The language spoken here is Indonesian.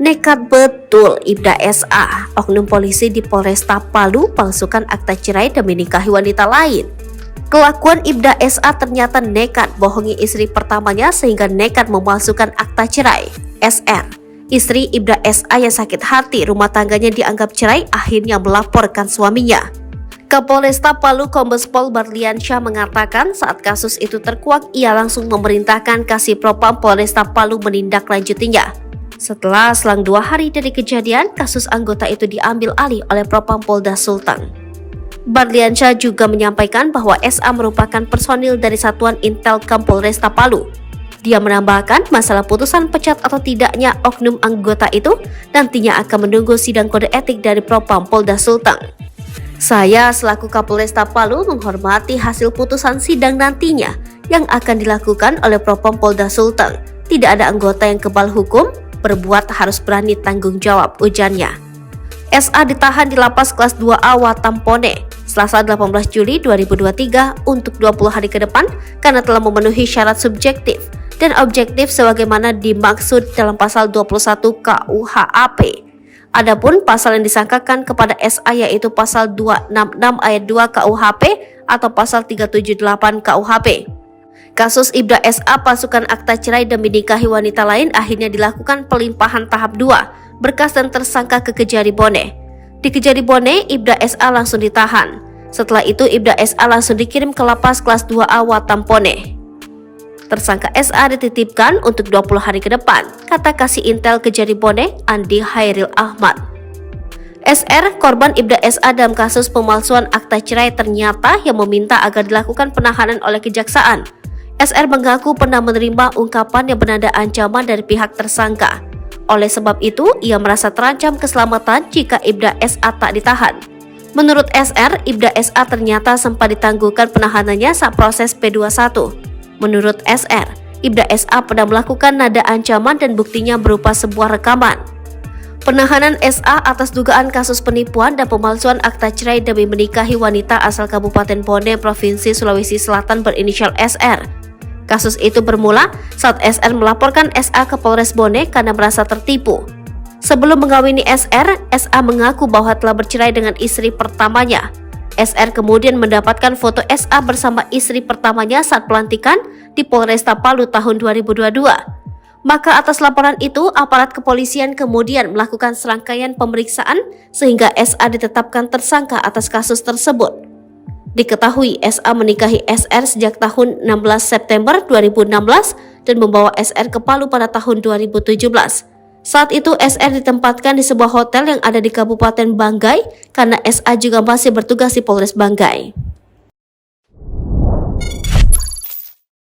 Nekat betul Ibda SA, oknum polisi di Polresta Palu palsukan akta cerai demi nikahi wanita lain. Kelakuan Ibda SA ternyata nekat bohongi istri pertamanya sehingga nekat memalsukan akta cerai. SR, istri Ibda SA yang sakit hati rumah tangganya dianggap cerai akhirnya melaporkan suaminya. Kapolresta Palu Kombes Pol Barliansyah mengatakan saat kasus itu terkuak ia langsung memerintahkan Kasih Propam Polresta Palu menindaklanjutinya. Setelah selang 2 hari dari kejadian, kasus anggota itu diambil alih oleh Propam Polda Sulteng. Barliansyah juga menyampaikan bahwa SA merupakan personil dari Satuan Intelkam Polresta Palu. Dia menambahkan masalah putusan pecat atau tidaknya oknum anggota itu nantinya akan menunggu sidang kode etik dari Propam Polda Sulteng. Saya selaku Kapolresta Palu menghormati hasil putusan sidang nantinya yang akan dilakukan oleh Propam Polda Sulteng. Tidak ada anggota yang kebal hukum, berbuat harus berani tanggung jawab, ujarnya. SA ditahan di Lapas Kelas 2A Watampone Selasa 18 Juli 2023 untuk 20 hari ke depan karena telah memenuhi syarat subjektif dan objektif sebagaimana dimaksud dalam pasal 21 KUHAP. Adapun pasal yang disangkakan kepada SA yaitu pasal 266 ayat 2 KUHP atau pasal 378 KUHP. Kasus Ibda SA palsukan akta cerai demi nikahi wanita lain akhirnya dilakukan pelimpahan tahap 2 berkas dan tersangka ke Kejari Bone. Di Kejari Bone, Ibda SA langsung ditahan. Setelah itu Ibda SA langsung dikirim ke Lapas Kelas 2A Watampone. Tersangka SA dititipkan untuk 20 hari ke depan, kata Kasih Intel Kejari Bone, Andi Hairil Ahmad. SR, korban Ibda SA dalam kasus pemalsuan akta cerai ternyata yang meminta agar dilakukan penahanan oleh kejaksaan. SR mengaku pernah menerima ungkapan yang bernada ancaman dari pihak tersangka. Oleh sebab itu, ia merasa terancam keselamatan jika Ibda SA tak ditahan. Menurut SR, Ibda SA ternyata sempat ditangguhkan penahanannya saat proses P21. Menurut SR, Ibda SA pernah melakukan nada ancaman dan buktinya berupa sebuah rekaman. Penahanan SA atas dugaan kasus penipuan dan pemalsuan akta cerai demi menikahi wanita asal Kabupaten Bone, Provinsi Sulawesi Selatan berinisial SR. Kasus itu bermula saat SR melaporkan SA ke Polres Bone karena merasa tertipu. Sebelum mengawini SR, SA mengaku bahwa telah bercerai dengan istri pertamanya. SR kemudian mendapatkan foto SA bersama istri pertamanya saat pelantikan di Polresta Palu tahun 2022. Maka atas laporan itu, aparat kepolisian kemudian melakukan serangkaian pemeriksaan sehingga SA ditetapkan tersangka atas kasus tersebut. Diketahui SA menikahi SR sejak tahun 16 September 2016 dan membawa SR ke Palu pada tahun 2017. Saat itu SR ditempatkan di sebuah hotel yang ada di Kabupaten Banggai karena SA juga masih bertugas di Polres Banggai.